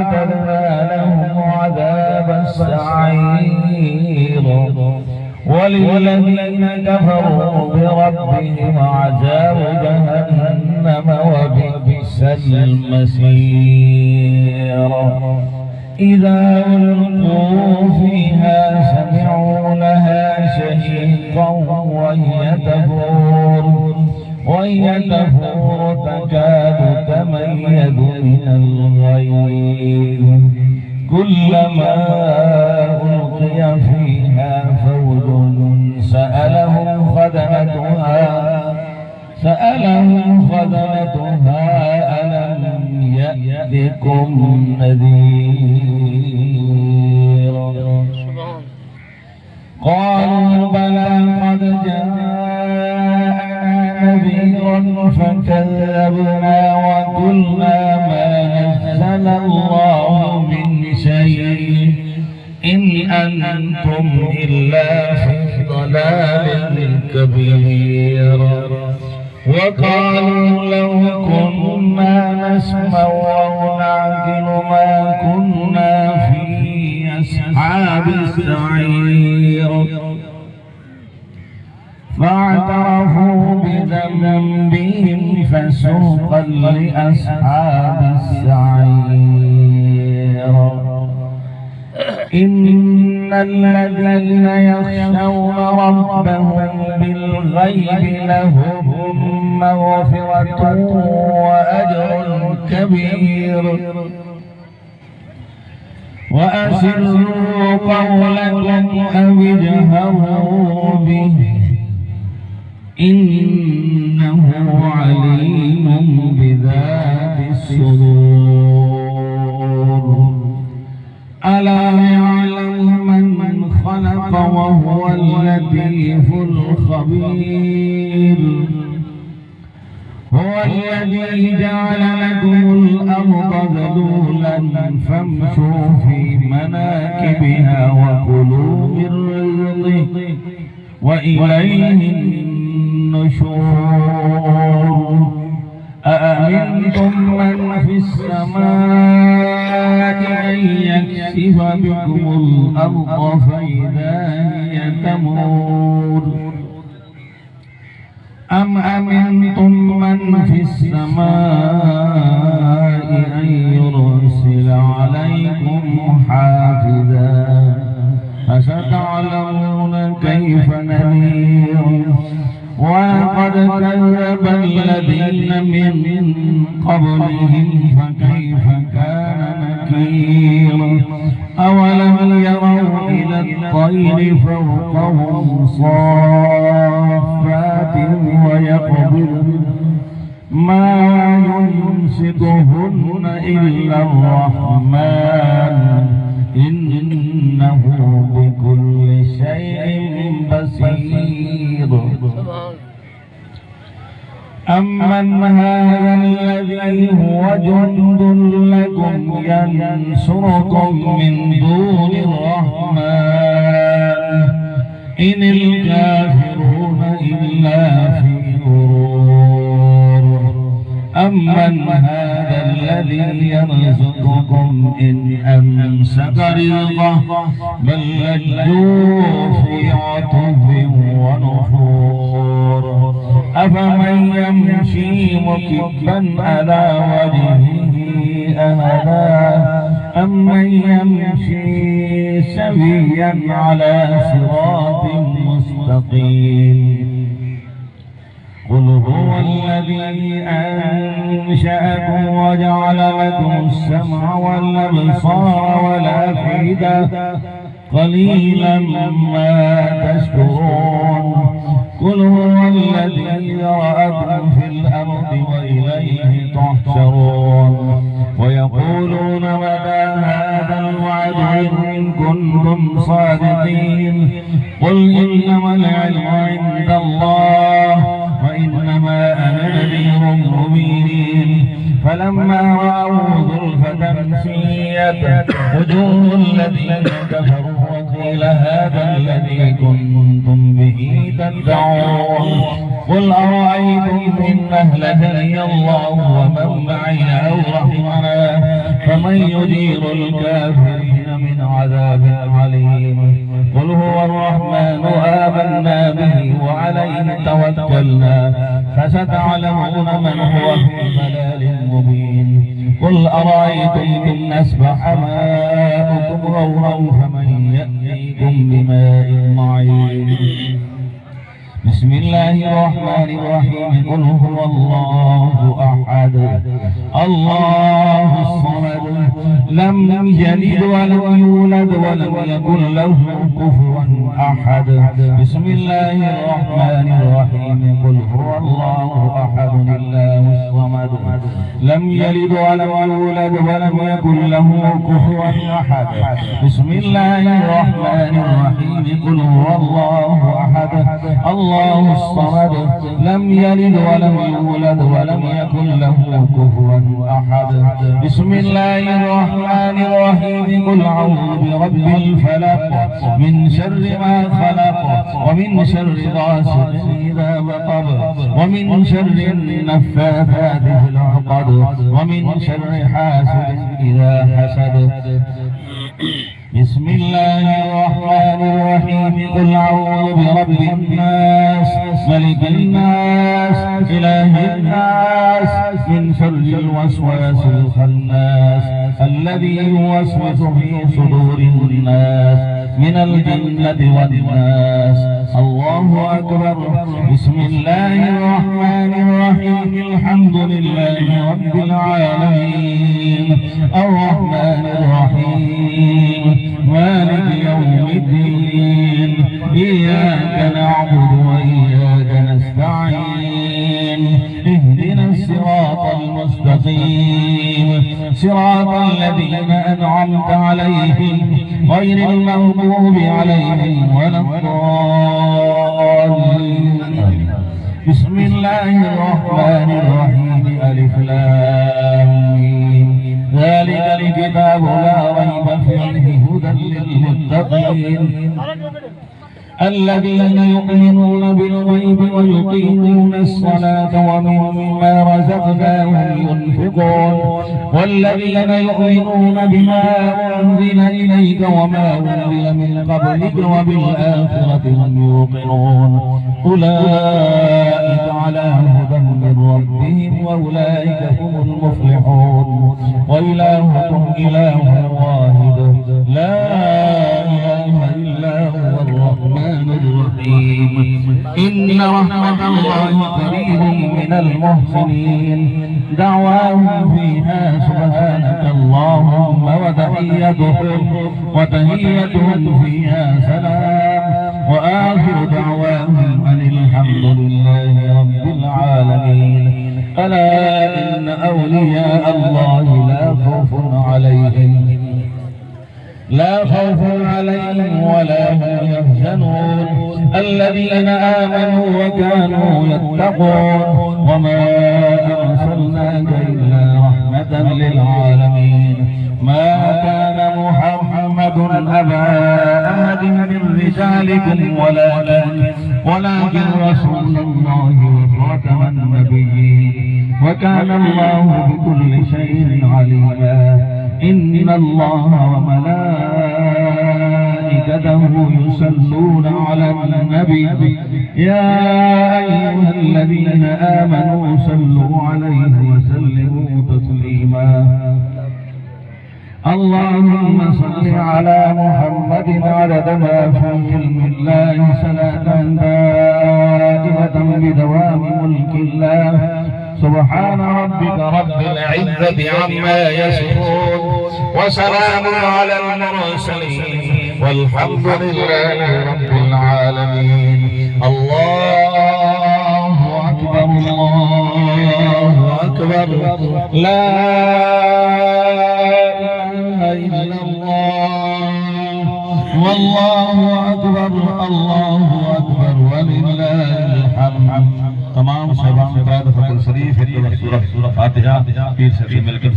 وأعتدنا لهم عذاب السعير وللذين كفروا بربهم عذاب جهنم وبئس المصير إذا ألقوا فيها سمعوا لها شهيقا وهي تفور تكاد تميز من الغيظ كلما ألقي فيها فوج سألهم خزنتها ألم يأتكم نذير قالوا بلى قد جاءنا نذير فكذبنا وقلنا ما نزل الله من شيء إن أنتم إلا في ضلال كبير وقالوا لو كنا نسمع أو نعقل ما كنا في أصحاب السعير فاعترفوا بذنبهم فسوقا لأصحاب السعير إن الذين يخشون ربهم بالغيب لهم مغفرة وأجر كبير وأسروا قولكم أو اجهروا به إنه عليم بذات الصدور ألا يعلم من خلق وهو اللطيف الخبير هو الذي جعل لكم الأرض ذلولا فامشوا في مناكبها وكلوا من رزقه وإليه النشور أأمنتم من في السماء أن يكسف بكم الأرض فإذا هي تمور أم أمنتم من في السماء أن يرسل عليكم حافظا فستعلمون كيف نذير ولقد كذب الذين من قبلهم فكيف كان نكير أولم يروا إلى الطير فوقهم صافات ويقبضن ما يمسكهن إلا الرحمن إنه بكل شيء بصير أمن هذا الذي هو جند لكم ينصركم من دون الرحمن إن الكافرون إلا في غرور أمن هذا الذي يرزقكم إن أمسك رزقه بل لجوا في عتب ونفور أفمن يمشي مكبا على وجهه أهدى أمن يمشي سويا على صراط مستقيم قل هو الذي أنشأكم وجعل لكم السمع والأبصار والأفئدة قليلا ما تشكرون قل هو الذي ذرأكم في الأرض وإليه تحشرون ويقولون متى هذا الوعد إن كنتم صادقين قل إنما العلم عند الله وإنما أنا نذير مبين فلما رأوا زلفة سيئة وجوه الذين كفروا وقيل هذا الذي كنتم به تدعون قل أرأيتم إن أهلكني الله ومن معي أو رحمنا فمن يجير الكافرين من عذاب عليم قل هو الرحمن آمنا به وعليه توكلنا فستعلمون من هو في ضلال مبين قل أرأيتم إن أصبح ماؤكم غورا فمن يأتيكم بماء معين بسم الله الرحمن الرحيم قل هو الله أحد الله الصمد لم يلد ولم يولد ولم يكن له كفوا أحد بسم الله الرحمن الرحيم قل هو الله أحد الله الصمد لم يلد ولم يولد ولم يكن له كفوا أحد بسم الله الرحمن الرحيم قل هو الله أحد الله الصمد لم يلد ولم يولد ولم يكن له كفوا أحد بسم الله الرحمن الرحيم قل أعوذ برب الفلق من شر ما خلق ومن شر غاسق إذا وقب ومن شر النفاثات في العقد ومن شر حاسد إذا حسد بسم الله الرحمن الرحيم قل أعوذ برب الناس ملك الناس إله الناس من شر الوسواس الخناس الذي يوسوس في صدور الناس من الجنة والناس الله أكبر بسم الله الرحمن الرحيم الحمد لله رب العالمين الرحمن الرحيم مالك يوم الدين إياك نعبد وإياك نستعين اهدنا الصراط المستقيم صراط الذين أنعمت عليهم غير المغضوب عليهم ولا الضالين بسم الله الرحمن الرحيم ألف لام ميم ذلك الكتاب لا ريب فيه هدى للمتقين الذين يؤمنون بالغيب ويقيمون الصلاة ومما رزقناهم ينفقون والذين يؤمنون بما أنزل إليك وما أنزل من قبلك وبالآخرة هم يوقنون أولئك على هدى من ربهم وأولئك هم المفلحون وإلهكم إله واحد لا إله إلا هو الرحمن الرحيم إن رحمة الله قريب من المحسنين دعواهم فيها سبحانك اللهم وتحيتهم فيها سلام وآخر دعواهم أن الحمد لله رب العالمين ألا إن أولياء الله لا خوف عليهم ولا هم يحزنون الذين آمنوا وكانوا يتقون وما أرسلناك إلا رحمة للعالمين ما كان محمد أبا أحد من رجالكم ولكن رسول الله وخاتم النبيين وكان الله بكل شيء عليما إن الله وملائكته يصلون على النبي يا أيها الذين آمنوا صلوا عليه وسلموا تسليما اللهم صل على محمد عدد ما في علم الله صلاة دائمة بدوام ملك الله سبحان ربك رب العزة عما يصفون وسلام على المرسلين والحمد لله رب العالمين الله أكبر الله أكبر لا إله إلا الله والله أكبر الله أكبر ولله الحمد تمام صحابہ نے بعد فضل شریف ایک سورہ فاتحہ پیر سے مل کر